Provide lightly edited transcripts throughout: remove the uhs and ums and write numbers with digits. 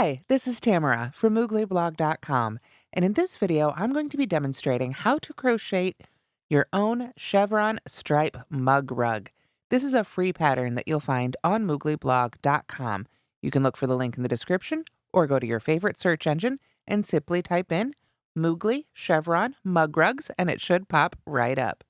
Hi, this is Tamara from mooglyblog.com, and in this video, I'm going to be demonstrating how to crochet your own Chevron Stripe Mug Rug. This is a free pattern that you'll find on mooglyblog.com. You can look for the link in the description or go to your favorite search engine and simply type in Moogly Chevron Mug Rugs, and it should pop right up.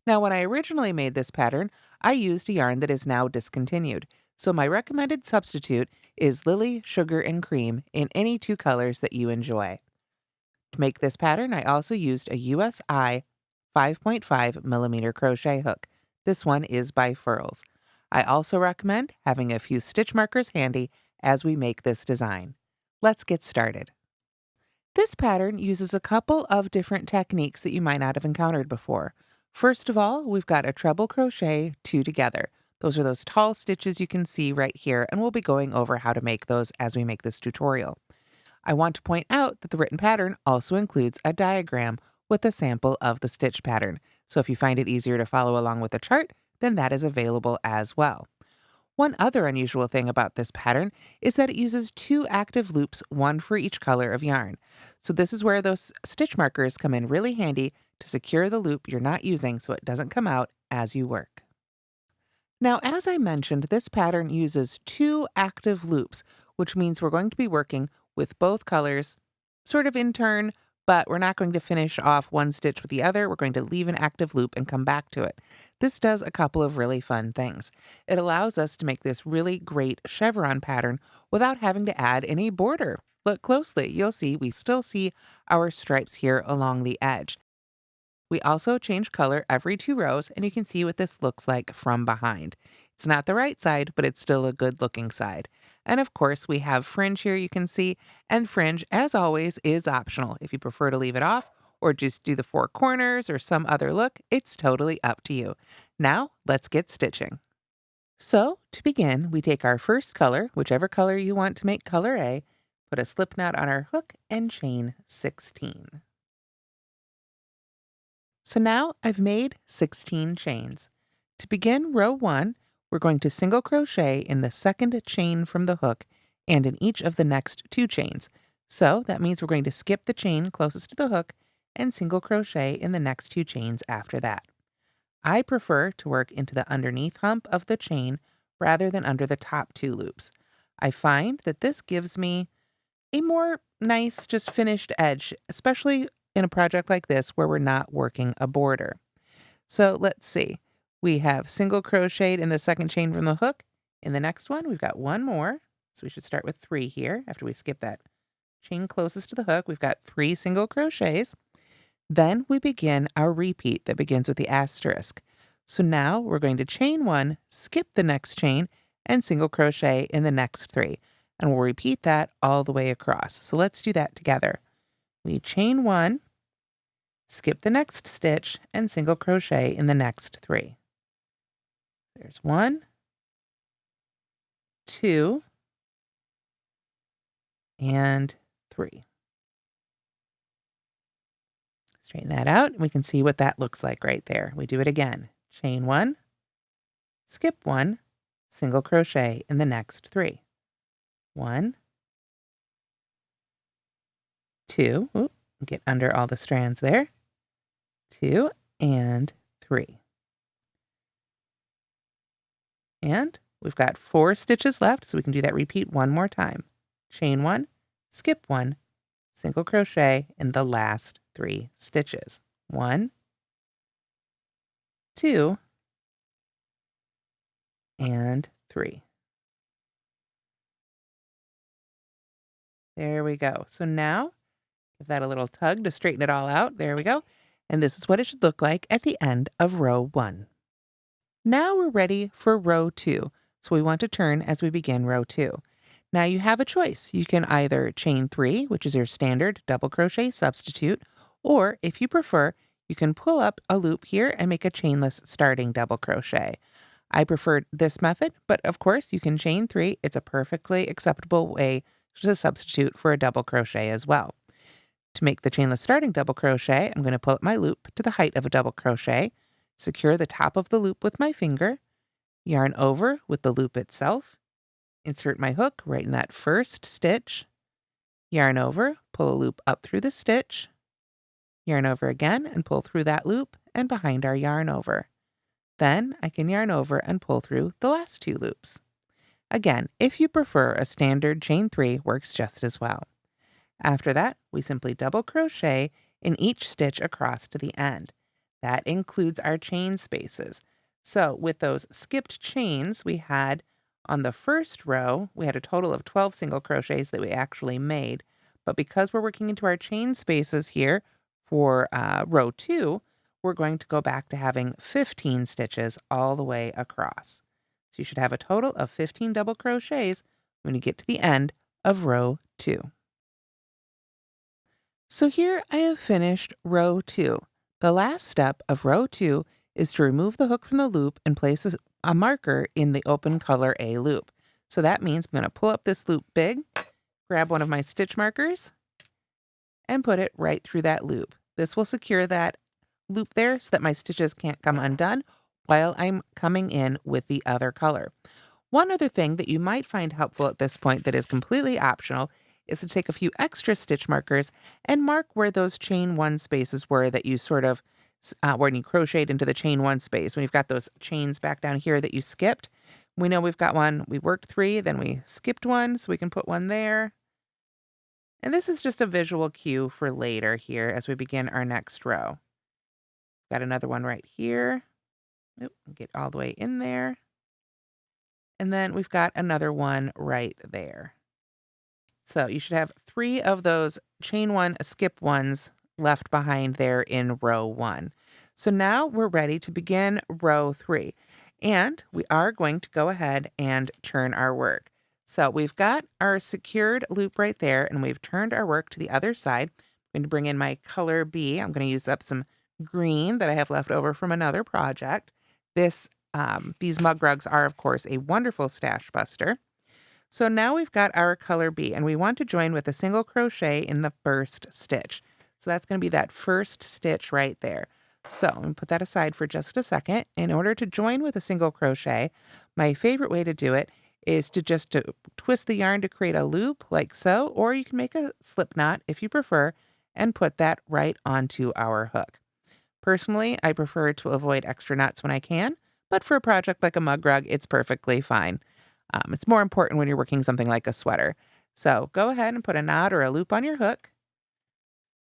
Now, when I originally made this pattern, I used a yarn that is now discontinued. So my recommended substitute is Lily Sugar and Cream in any two colors that you enjoy. To make this pattern, I also used a USI 5.5 millimeter crochet hook. This one is by Furls. I also recommend having a few stitch markers handy as we make this design. Let's get started. This pattern uses a couple of different techniques that you might not have encountered before. First of all, we've got a treble crochet 2 together. Those are those tall stitches you can see right here, and we'll be going over how to make those as we make this tutorial. I want to point out that the written pattern also includes a diagram with a sample of the stitch pattern. So if you find it easier to follow along with the chart, then that is available as well. One other unusual thing about this pattern is that it uses 2 active loops, one for each color of yarn. So this is where those stitch markers come in really handy to secure the loop you're not using so it doesn't come out as you work. Now, as I mentioned, this pattern uses 2 active loops, which means we're going to be working with both colors sort of in turn, but we're not going to finish off one stitch with the other. We're going to leave an active loop and come back to it. This does a couple of really fun things. It allows us to make this really great chevron pattern without having to add any border. Look closely, you'll see we still see our stripes here along the edge. We also change color every 2 rows, and you can see what this looks like from behind. It's not the right side, but it's still a good looking side. And of course, we have fringe here you can see, and fringe, as always, is optional. If you prefer to leave it off or just do the 4 corners or some other look, it's totally up to you. Now, let's get stitching. So, to begin, we take our first color, whichever color you want to make color A, put a slip knot on our hook, and chain 16. So now I've made 16 chains. To begin row 1, we're going to single crochet in the second chain from the hook and in each of the next 2 chains. So that means we're going to skip the chain closest to the hook and single crochet in the next 2 chains after that. I prefer to work into the underneath hump of the chain rather than under the top 2 loops. I find that this gives me a more nice, just finished edge, especially in a project like this where we're not working a border. So let's see. We have single crocheted in the second chain from the hook. In the next one, we've got one more. So we should start with 3 here. After we skip that chain closest to the hook, we've got 3 single crochets. Then we begin our repeat that begins with the asterisk. So now we're going to chain 1, skip the next chain, and single crochet in the next 3. And we'll repeat that all the way across. So let's do that together. We chain 1, skip the next stitch, and single crochet in the next 3. There's 1, 2, and 3. Straighten that out, and we can see what that looks like right there. We do it again. Chain 1, skip 1, single crochet in the next 3. 1, 2, get under all the strands there. 2 and 3. And we've got 4 stitches left, so we can do that repeat one more time. Chain 1, skip 1, single crochet in the last 3 stitches. 1, 2, and 3. There we go. So now, give that a little tug to straighten it all out. There we go. And this is what it should look like at the end of row 1. Now we're ready for row 2. So we want to turn as we begin row 2. Now you have a choice. You can either chain 3, which is your standard double crochet substitute, or if you prefer, you can pull up a loop here and make a chainless starting double crochet. I prefer this method, but of course you can chain 3. It's a perfectly acceptable way to substitute for a double crochet as well. To make the chainless starting double crochet, I'm going to pull up my loop to the height of a double crochet, Secure the top of the loop with my finger, yarn over with the loop itself, insert my hook right in that first stitch, yarn over, pull a loop up through the stitch, yarn over again and pull through that loop and behind our yarn over. Then I can yarn over and pull through the last 2 loops. Again, if you prefer, a standard chain 3 works just as well. After that, we simply double crochet in each stitch across to the end. That includes our chain spaces. So with those skipped chains we had on the first row, we had a total of 12 single crochets that we actually made. But because we're working into our chain spaces here for row 2, we're going to go back to having 15 stitches all the way across. So you should have a total of 15 double crochets when you get to the end of row 2. So here I have finished row 2. The last step of row 2 is to remove the hook from the loop and place a marker in the open color A loop. So that means I'm going to pull up this loop big, grab one of my stitch markers, and put it right through that loop. This will secure that loop there so that my stitches can't come undone while I'm coming in with the other color. One other thing that you might find helpful at this point that is completely optional is to take a few extra stitch markers and mark where those chain 1 spaces were that you sort of, when you crocheted into the chain 1 space, when you've got those chains back down here that you skipped. We know we've got one, we worked 3, then we skipped 1, so we can put one there. And this is just a visual cue for later here as we begin our next row. Got another one right here. Oop, get all the way in there. And then we've got another one right there. So you should have 3 of those chain 1 skip ones left behind there in row 1. So now we're ready to begin row 3. And we are going to go ahead and turn our work. So we've got our secured loop right there, and we've turned our work to the other side. I'm going to bring in my color B. I'm going to use up some green that I have left over from another project. These mug rugs are, of course, a wonderful stash buster. So now we've got our color B, and we want to join with a single crochet in the first stitch. So that's going to be that first stitch right there. So I'm going to put that aside for just a second. In order to join with a single crochet, my favorite way to do it is to twist the yarn to create a loop like so, or you can make a slip knot if you prefer and put that right onto our hook. Personally, I prefer to avoid extra knots when I can, but for a project like a mug rug, it's perfectly fine. It's more important when you're working something like a sweater. So go ahead and put a knot or a loop on your hook.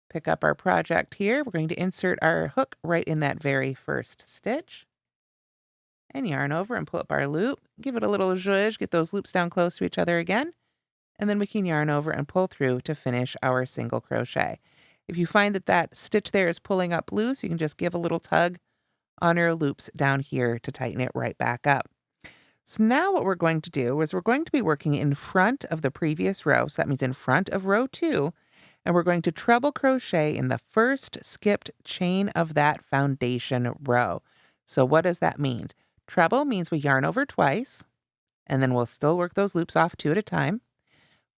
Pick up our project here. We're going to insert our hook right in that very first stitch. And yarn over and pull up our loop. Give it a little zhuzh, get those loops down close to each other again. And then we can yarn over and pull through to finish our single crochet. If you find that that stitch there is pulling up loose, you can just give a little tug on your loops down here to tighten it right back up. So now what we're going to do is we're going to be working in front of the previous row. So that means in front of row 2. And we're going to treble crochet in the first skipped chain of that foundation row. So what does that mean? Treble means we yarn over twice, and then we'll still work those loops off 2 at a time.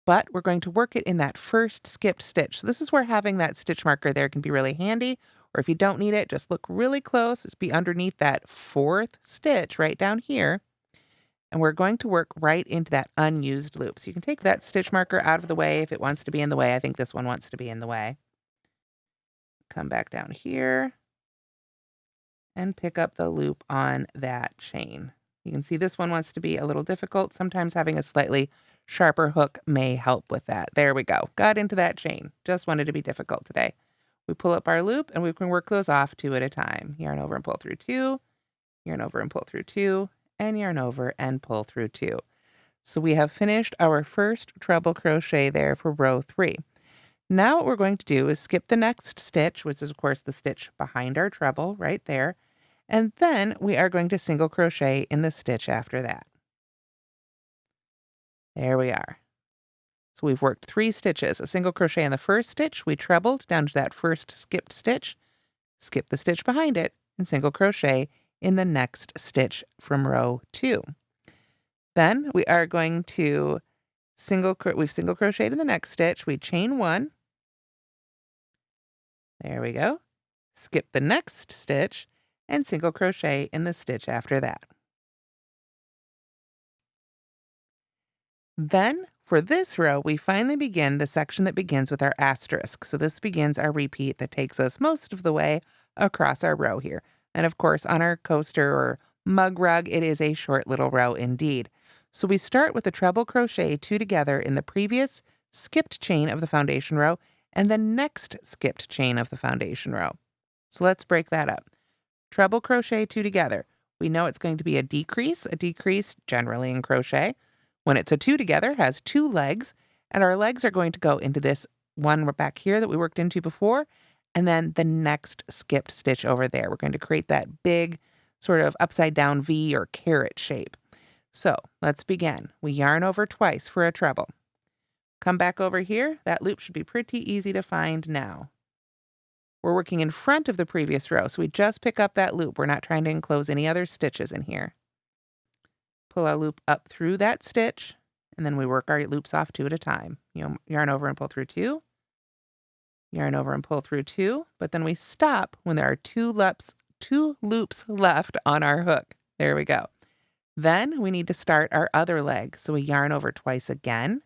But we're going to work it in that first skipped stitch. So this is where having that stitch marker there can be really handy. Or if you don't need it, just look really close. It's be underneath that 4th stitch right down here. And we're going to work right into that unused loop. So you can take that stitch marker out of the way if it wants to be in the way. I think this one wants to be in the way. Come back down here and pick up the loop on that chain. You can see this one wants to be a little difficult. Sometimes having a slightly sharper hook may help with that. There we go. Got into that chain. Just wanted to be difficult today. We pull up our loop and we can work those off 2 at a time. Yarn over and pull through 2, yarn over and pull through 2, and yarn over and pull through 2. So we have finished our first treble crochet there for row 3. Now what we're going to do is skip the next stitch, which is of course the stitch behind our treble right there. And then we are going to single crochet in the stitch after that. There we are. So we've worked 3 stitches, a single crochet in the first stitch, we trebled down to that first skipped stitch, skip the stitch behind it, and single crochet in the next stitch from row 2. Then we are going to we've single crocheted in the next stitch, we chain 1. There we go. Skip the next stitch, and single crochet in the stitch after that. Then, for this row, we finally begin the section that begins with our asterisk. So this begins our repeat that takes us most of the way across our row here. And of course, on our coaster or mug rug, it is a short little row indeed. So we start with a treble crochet 2 together in the previous skipped chain of the foundation row and the next skipped chain of the foundation row. So let's break that up. Treble crochet 2 together. We know it's going to be a decrease generally in crochet. When it's a 2 together, has 2 legs, and our legs are going to go into this one back here that we worked into before, and then the next skipped stitch over there. We're going to create that big sort of upside down V or carrot shape. So let's begin. We yarn over twice for a treble. Come back over here. That loop should be pretty easy to find now. We're working in front of the previous row, so we just pick up that loop. We're not trying to enclose any other stitches in here. Pull our loop up through that stitch, and then we work our loops off 2 at a time. Yarn over and pull through 2, yarn over and pull through 2, but then we stop when there are two loops left on our hook. There we go. Then we need to start our other leg, so we yarn over twice again.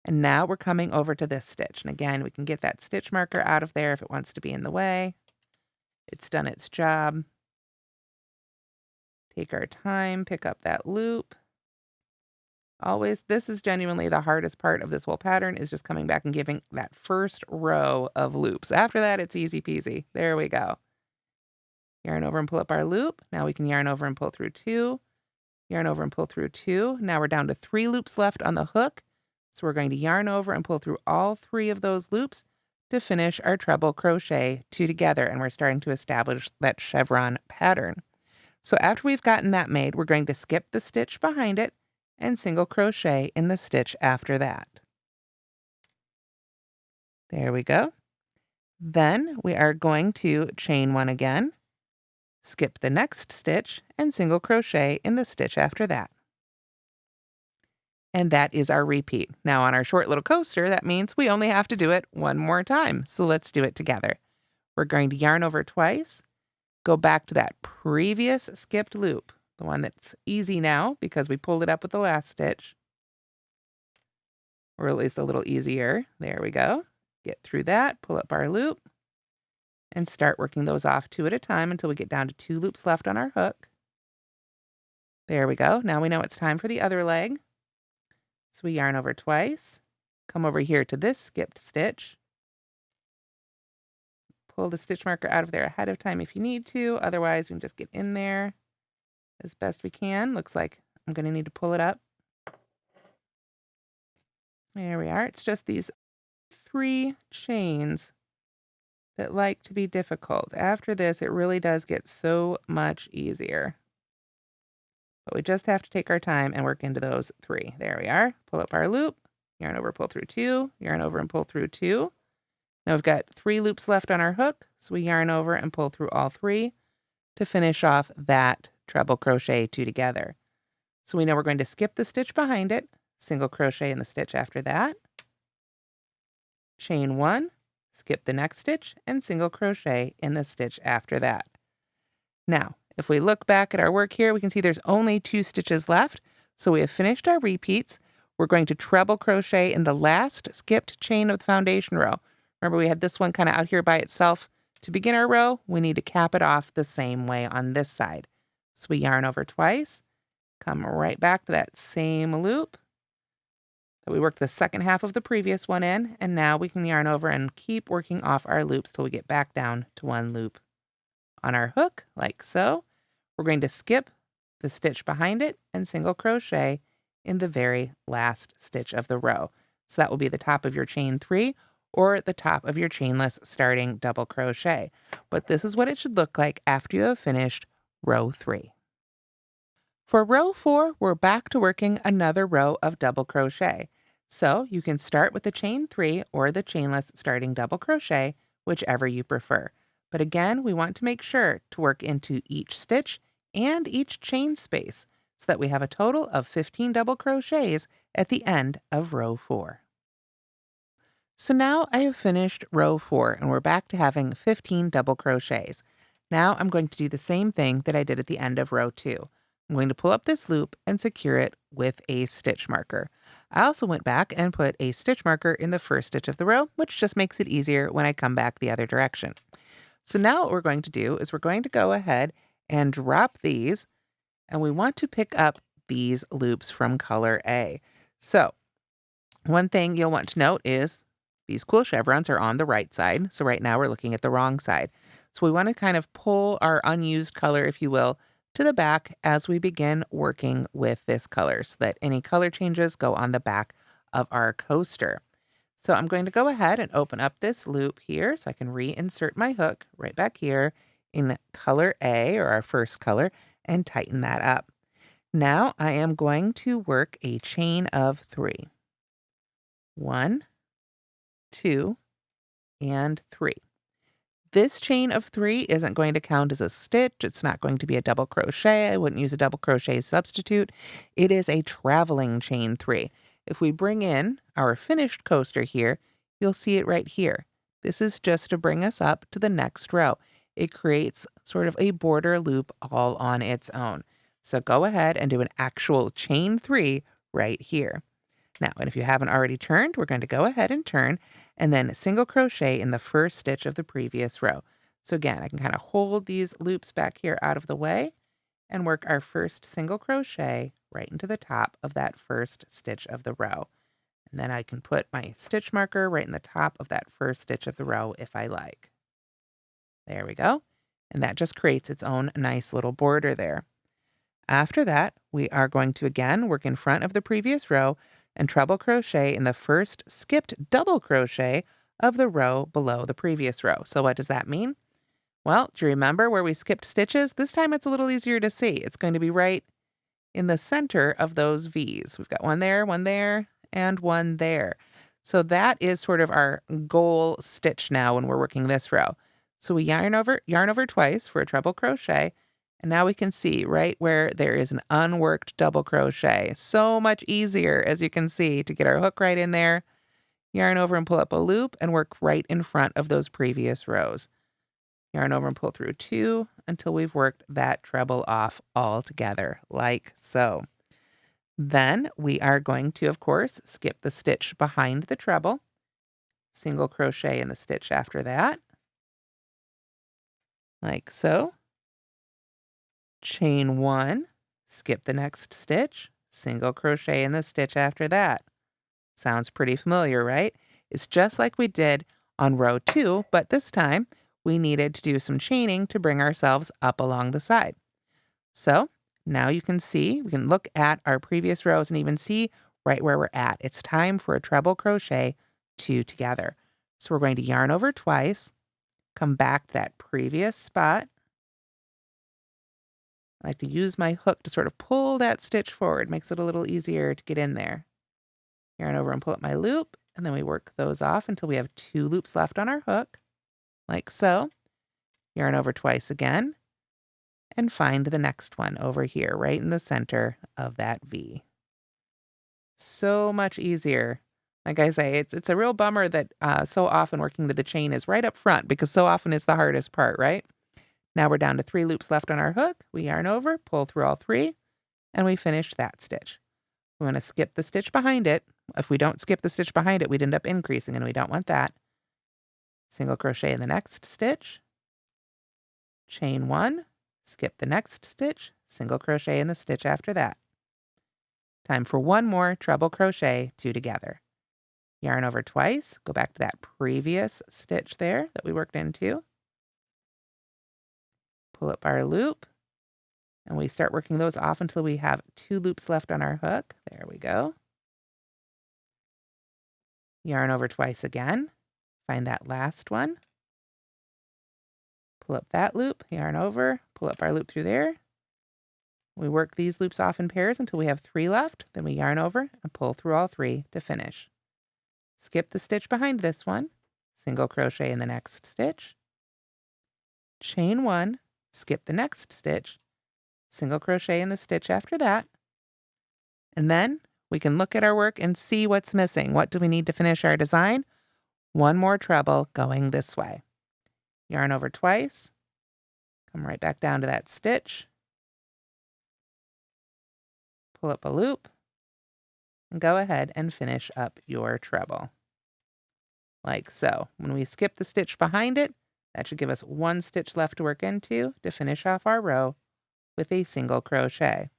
And now we're coming over to this stitch. And again, we can get that stitch marker out of there if it wants to be in the way. It's done its job. Take our time, pick up that loop. Always, this is genuinely the hardest part of this whole pattern, is just coming back and giving that first row of loops. After that, it's easy peasy. There we go. Yarn over and pull up our loop. Now we can yarn over and pull through 2. Yarn over and pull through 2. Now we're down to 3 loops left on the hook. So we're going to yarn over and pull through all 3 of those loops to finish our treble crochet 2 together, and we're starting to establish that chevron pattern. So after we've gotten that made, we're going to skip the stitch behind it and single crochet in the stitch after that. There we go. Then we are going to chain 1 again, skip the next stitch, and single crochet in the stitch after that. And that is our repeat. Now on our short little coaster, that means we only have to do it 1 more time. So let's do it together. We're going to yarn over twice, go back to that previous skipped loop, the one that's easy now because we pulled it up with the last stitch, or at least a little easier. There we go. Get through that, pull up our loop, and start working those off 2 at a time until we get down to 2 loops left on our hook. There we go. Now we know it's time for the other leg. So we yarn over twice, come over here to this skipped stitch, pull the stitch marker out of there ahead of time if you need to. Otherwise, we can just get in there as best we can. Looks like I'm going to need to pull it up. There we are. It's just these 3 chains that like to be difficult. After this, it really does get so much easier. But we just have to take our time and work into those 3. There we are. Pull up our loop, yarn over, pull through 2, yarn over and pull through 2. Now we've got 3 loops left on our hook, so we yarn over and pull through all 3 to finish off that treble crochet 2 together. So we know we're going to skip the stitch behind it, single crochet in the stitch after that, chain 1, skip the next stitch, and single crochet in the stitch after that. Now, if we look back at our work here, we can see there's only 2 stitches left. So we have finished our repeats. We're going to treble crochet in the last skipped chain of the foundation row. Remember, we had this one kind of out here by itself. To begin our row, we need to cap it off the same way on this side. So we yarn over twice, come right back to that same loop that we worked the second half of the previous one in, and now we can yarn over and keep working off our loops till we get back down to 1 loop on our hook, like so. We're going to skip the stitch behind it and single crochet in the very last stitch of the row. So that will be the top of your chain 3 or the top of your chainless starting double crochet. But this is what it should look like after you have finished row 3. For row 4, we're back to working another row of double crochet. So you can start with the chain 3 or the chainless starting double crochet, whichever you prefer. But again, we want to make sure to work into each stitch and each chain space so that we have a total of 15 double crochets at the end of row 4. So now I have finished row 4 and we're back to having 15 double crochets. Now I'm going to do the same thing that I did at the end of row 2. I'm going to pull up this loop and secure it with a stitch marker. I also went back and put a stitch marker in the first stitch of the row, which just makes it easier when I come back the other direction. So now what we're going to do is we're going to go ahead and drop these, and we want to pick up these loops from color A. So one thing you'll want to note is these cool chevrons are on the right side. So right now we're looking at the wrong side. So we want to kind of pull our unused color, if you will, to the back as we begin working with this color so that any color changes go on the back of our coaster. So I'm going to go ahead and open up this loop here so I can reinsert my hook right back here in color A, or our first color, and tighten that up. Now I am going to work a chain of 3. 1, 2, and 3. This chain of 3 isn't going to count as a stitch. It's not going to be a double crochet. I wouldn't use a double crochet substitute. It is a traveling chain 3. If we bring in our finished coaster here, you'll see it right here. This is just to bring us up to the next row. It creates sort of a border loop all on its own. So go ahead and do an actual chain 3 right here. Now, and if you haven't already turned, we're going to go ahead and turn and then single crochet in the first stitch of the previous row. So again, I can kind of hold these loops back here out of the way and work our first single crochet right into the top of that first stitch of the row. And then I can put my stitch marker right in the top of that first stitch of the row if I like. There we go. And that just creates its own nice little border there. After that, we are going to again work in front of the previous row and treble crochet in the first skipped double crochet of the row below the previous row. So what does that mean? Well, do you remember where we skipped stitches? This time it's a little easier to see. It's going to be right in the center of those V's. We've got one there, and one there. So that is sort of our goal stitch now when we're working this row. So we yarn over twice for a treble crochet. And now we can see right where there is an unworked double crochet. So much easier, as you can see, to get our hook right in there, yarn over and pull up a loop, and work right in front of those previous rows. Yarn over and pull through 2 until we've worked that treble off all together, like so. Then we are going to, of course, skip the stitch behind the treble, single crochet in the stitch after that, like so. Chain 1, skip the next stitch, single crochet in the stitch after that. Sounds pretty familiar, right? It's just like we did on row 2, but this time we needed to do some chaining to bring ourselves up along the side. So now you can see, we can look at our previous rows and even see right where we're at. It's time for a treble crochet 2 together. So we're going to yarn over twice, come back to that previous spot. I like to use my hook to sort of pull that stitch forward. Makes it a little easier to get in there. Yarn over and pull up my loop, and then we work those off until we have 2 loops left on our hook, like so. Yarn over twice again, and find the next one over here, right in the center of that V. So much easier. Like I say, it's a real bummer that so often working to the chain is right up front, because so often it's the hardest part, right? Now we're down to 3 loops left on our hook. We yarn over, pull through all 3, and we finish that stitch. We want to skip the stitch behind it. If we don't skip the stitch behind it, we'd end up increasing, and we don't want that. Single crochet in the next stitch, chain 1, skip the next stitch, single crochet in the stitch after that. Time for one more treble crochet 2 together. Yarn over twice, go back to that previous stitch there that we worked into. Pull up our loop, and we start working those off until we have 2 loops left on our hook. There we go. Yarn over twice again, find that last one. Pull up that loop, yarn over, pull up our loop through there. We work these loops off in pairs until we have 3 left. Then we yarn over and pull through all 3 to finish. Skip the stitch behind this one, single crochet in the next stitch, chain 1, skip the next stitch, single crochet in the stitch after that, and then we can look at our work and see what's missing. What do we need to finish our design? One more treble going this way. Yarn over twice, Come right back down to that stitch, pull up a loop, and go ahead and finish up your treble. Like so. When we skip the stitch behind it, that should give us one stitch left to work into to finish off our row with a single crochet.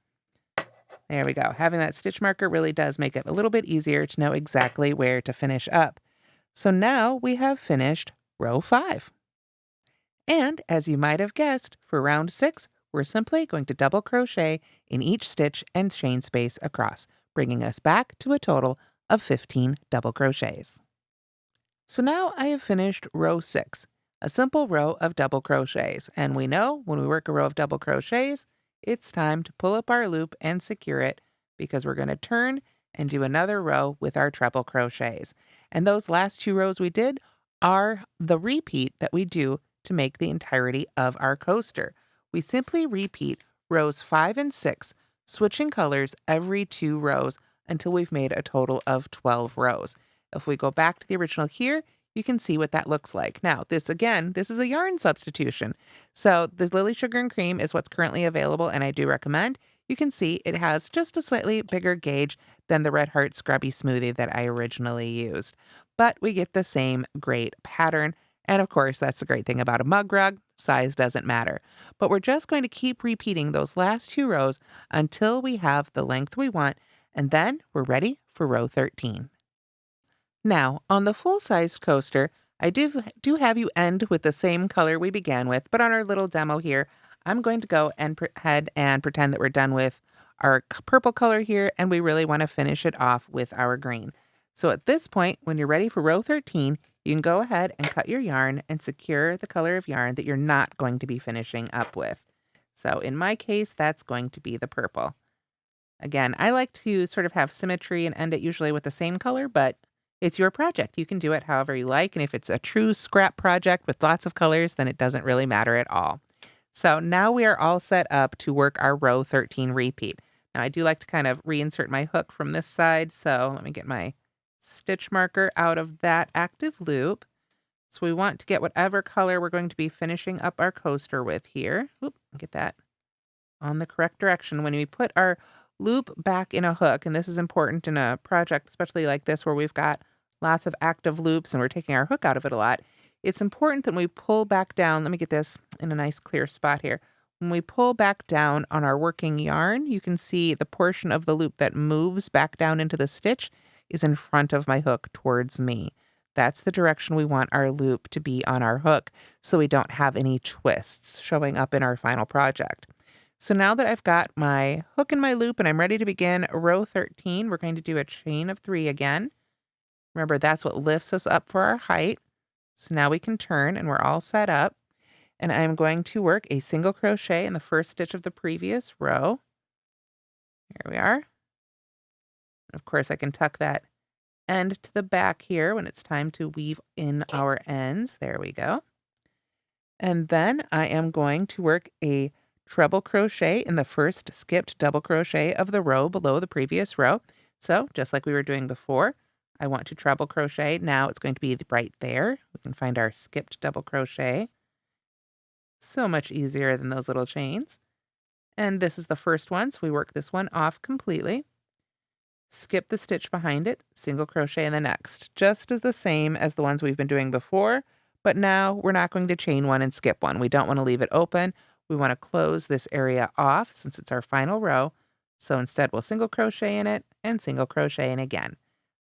There we go. Having that stitch marker really does make it a little bit easier to know exactly where to finish up. So now we have finished row 5. And as you might have guessed, for round 6, we're simply going to double crochet in each stitch and chain space across, bringing us back to a total of 15 double crochets. So now I have finished row 6, a simple row of double crochets. And we know when we work a row of double crochets, it's time to pull up our loop and secure it because we're going to turn and do another row with our treble crochets. And those last 2 rows we did are the repeat that we do to make the entirety of our coaster. We simply repeat rows 5 and 6, switching colors every 2 rows until we've made a total of 12 rows. If we go back to the original here, you can see what that looks like. Now, this is a yarn substitution. So the Lily Sugar and Cream is what's currently available, and I do recommend. You can see it has just a slightly bigger gauge than the Red Heart Scrubby Smoothie that I originally used. But we get the same great pattern. And of course, that's the great thing about a mug rug. Size doesn't matter. But we're just going to keep repeating those last 2 rows until we have the length we want, and then we're ready for row 13. Now, on the full-sized coaster, I do have you end with the same color we began with, but on our little demo here, I'm going to go and ahead and pretend that we're done with our purple color here, and we really want to finish it off with our green. So at this point, when you're ready for row 13, you can go ahead and cut your yarn and secure the color of yarn that you're not going to be finishing up with. So in my case, that's going to be the purple. Again, I like to sort of have symmetry and end it usually with the same color, but it's your project. You can do it however you like. And if it's a true scrap project with lots of colors, then it doesn't really matter at all. So now we are all set up to work our row 13 repeat. Now I do like to kind of reinsert my hook from this side. So let me get my stitch marker out of that active loop. So we want to get whatever color we're going to be finishing up our coaster with here. Oop, get that on the correct direction. When we put our loop back in a hook, and this is important in a project, especially like this, where we've got lots of active loops and we're taking our hook out of it a lot, it's important that we pull back down. Let me get this in a nice clear spot here. When we pull back down on our working yarn, you can see the portion of the loop that moves back down into the stitch is in front of my hook towards me. That's the direction we want our loop to be on our hook, so we don't have any twists showing up in our final project. So now that I've got my hook in my loop and I'm ready to begin row 13, we're going to do a chain of 3 again. Remember, that's what lifts us up for our height. So now we can turn and we're all set up. And I'm going to work a single crochet in the first stitch of the previous row. Here we are. Of course, I can tuck that end to the back here when it's time to weave in our ends. There we go. And then I am going to work a treble crochet in the first skipped double crochet of the row below the previous row. So just like we were doing before, I want to treble crochet. Now it's going to be right there. We can find our skipped double crochet. So much easier than those little chains. And this is the first one, so we work this one off completely. Skip the stitch behind it, single crochet in the next, just as the same as the ones we've been doing before, but now we're not going to chain one and skip one. We don't want to leave it open. We want to close this area off since it's our final row. So instead we'll single crochet in it and single crochet in again.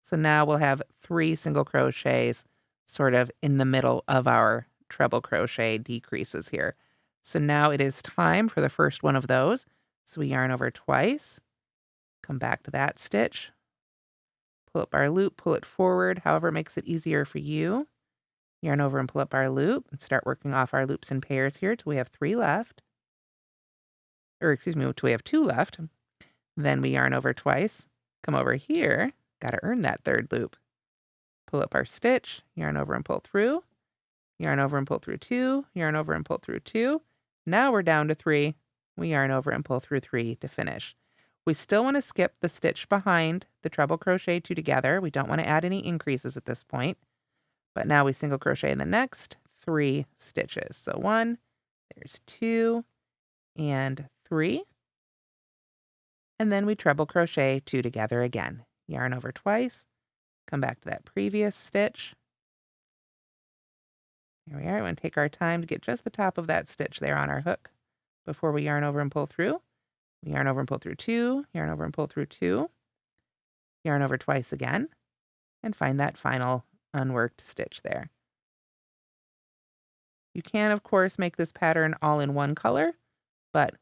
So now we'll have 3 single crochets sort of in the middle of our treble crochet decreases here. So now it is time for the first one of those. So we yarn over twice, come back to that stitch, pull up our loop, pull it forward, however makes it easier for you. Yarn over and pull up our loop and start working off our loops in pairs here till we have 3 left. Or excuse me, till we have 2 left. Then we yarn over twice, come over here, got to earn that 3rd loop. Pull up our stitch, yarn over and pull through, yarn over and pull through 2, yarn over and pull through 2. Now we're down to 3. We yarn over and pull through 3 to finish. We still want to skip the stitch behind the treble crochet 2 together. We don't want to add any increases at this point. But now we single crochet in the next 3 stitches. So 1, There's 2 and 3. And then we treble crochet 2 together again. Yarn over twice, come back to that previous stitch. Here we are. We want to take our time to get just the top of that stitch there on our hook before we yarn over and pull through. We yarn over and pull through 2, yarn over and pull through 2, yarn over twice again, and find that final unworked stitch there. You can, of course, make this pattern all in one color, but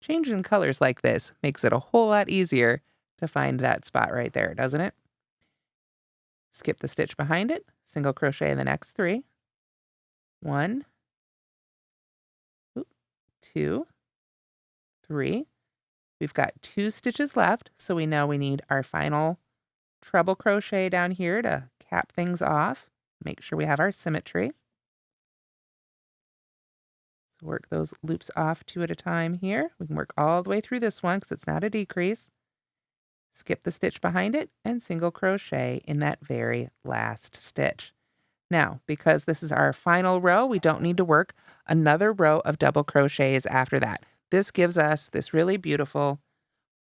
changing colors like this makes it a whole lot easier to find that spot right there, doesn't it? Skip the stitch behind it, single crochet in the next 3. 1, 2, 3. We've got 2 stitches left, so we know we need our final treble crochet down here to cap things off. Make sure we have our symmetry. So work those loops off 2 at a time here. We can work all the way through this one because it's not a decrease. Skip the stitch behind it and single crochet in that very last stitch. Now, because this is our final row, we don't need to work another row of double crochets after that. This gives us this really beautiful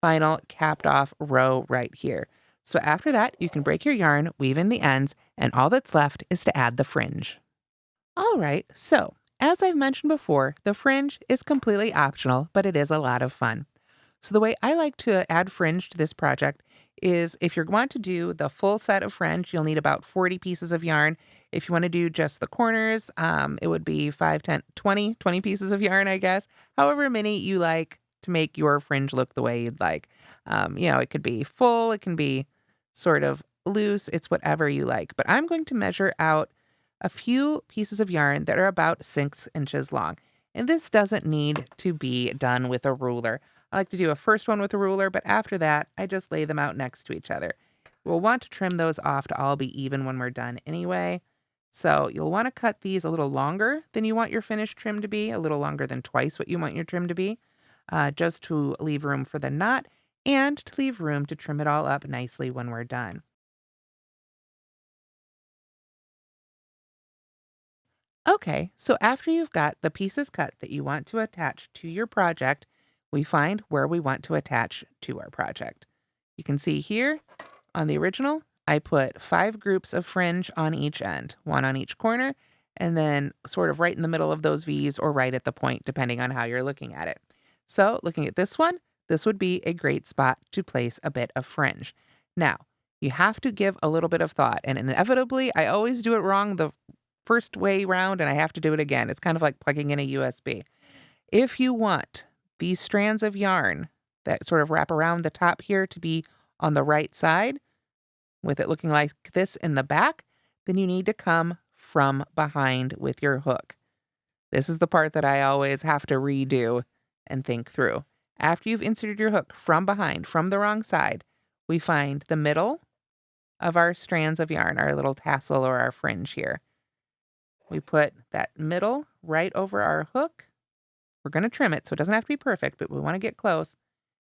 final capped off row right here. So after that, you can break your yarn, weave in the ends, and all that's left is to add the fringe. All right, so as I've mentioned before, the fringe is completely optional, but it is a lot of fun. So the way I like to add fringe to this project is if you want to do the full set of fringe, you'll need about 40 pieces of yarn. If you want to do just the corners, it would be 5, 10, 20 pieces of yarn, I guess. However many you like to make your fringe look the way you'd like. It could be full, it can be sort of loose, it's whatever you like. But I'm going to measure out a few pieces of yarn that are about 6 inches long. And this doesn't need to be done with a ruler. I like to do a first one with a ruler, but after that, I just lay them out next to each other. We'll want to trim those off to all be even when we're done anyway. So you'll want to cut these a little longer than you want your finished trim to be, a little longer than twice what you want your trim to be, just to leave room for the knot and to leave room to trim it all up nicely when we're done. Okay, so after you've got the pieces cut that you want to attach to your project, we find where we want to attach to our project. You can see here on the original, I put 5 groups of fringe on each end, 1 on each corner, and then sort of right in the middle of those V's or right at the point, depending on how you're looking at it. So looking at this one, this would be a great spot to place a bit of fringe. Now, you have to give a little bit of thought, and inevitably, I always do it wrong the first way round, and I have to do it again. It's kind of like plugging in a USB. If you want these strands of yarn that sort of wrap around the top here to be on the right side, with it looking like this in the back, then you need to come from behind with your hook. This is the part that I always have to redo and think through. After you've inserted your hook from behind, from the wrong side, we find the middle of our strands of yarn, our little tassel or our fringe here. We put that middle right over our hook. We're going to trim it, so it doesn't have to be perfect, but we want to get close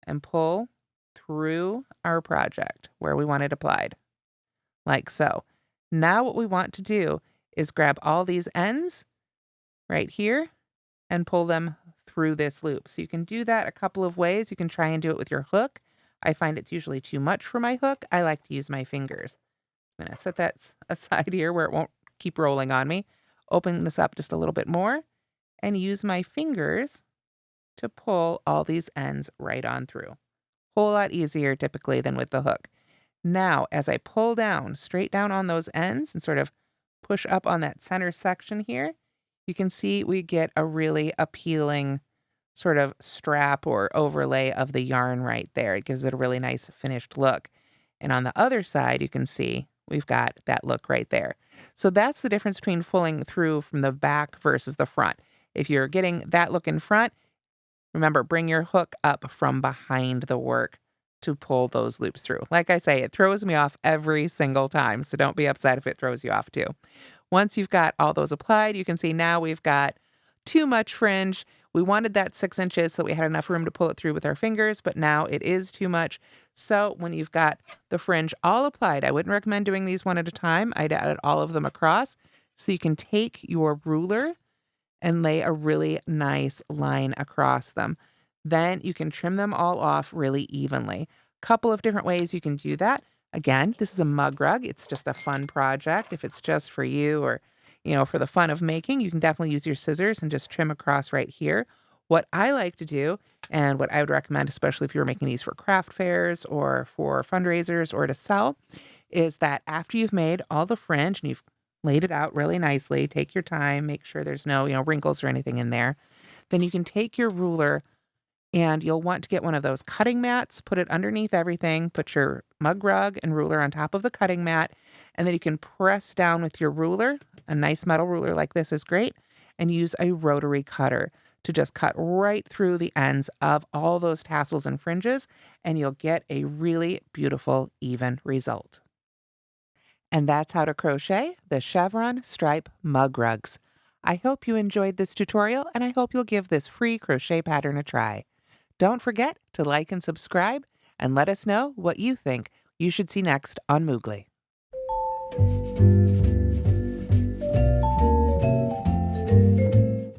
and pull through our project where we want it applied, like so. Now what we want to do is grab all these ends right here and pull them through this loop. So you can do that a couple of ways. You can try and do it with your hook. I find it's usually too much for my hook. I like to use my fingers. I'm going to set that aside here where it won't keep rolling on me. Open this up just a little bit more and use my fingers to pull all these ends right on through. Whole lot easier typically than with the hook. Now, as I pull down, straight down on those ends and sort of push up on that center section here, you can see we get a really appealing sort of strap or overlay of the yarn right there. It gives it a really nice finished look. And on the other side, you can see we've got that look right there. So that's the difference between pulling through from the back versus the front. If you're getting that look in front, remember, bring your hook up from behind the work to pull those loops through. Like I say, it throws me off every single time, so don't be upset if it throws you off too. Once you've got all those applied, you can see now we've got too much fringe. We wanted that 6 inches so we had enough room to pull it through with our fingers, but now it is too much. So when you've got the fringe all applied, I wouldn't recommend doing these one at a time. I'd add all of them across. So you can take your ruler and lay a really nice line across them. Then you can trim them all off really evenly. Couple of different ways you can do that. Again, this is a mug rug. It's just a fun project. If it's just for you or, for the fun of making, you can definitely use your scissors and just trim across right here. What I like to do, and what I would recommend, especially if you're making these for craft fairs or for fundraisers or to sell, is that after you've made all the fringe and you've laid it out really nicely, take your time, make sure there's no, wrinkles or anything in there. Then you can take your ruler and you'll want to get one of those cutting mats, put it underneath everything, put your mug rug and ruler on top of the cutting mat, and then you can press down with your ruler. A nice metal ruler like this is great, and use a rotary cutter to just cut right through the ends of all those tassels and fringes, and you'll get a really beautiful, even result. And that's how to crochet the Chevron Stripe Mug Rugs. I hope you enjoyed this tutorial, and I hope you'll give this free crochet pattern a try. Don't forget to like and subscribe, and let us know what you think you should see next on Moogly.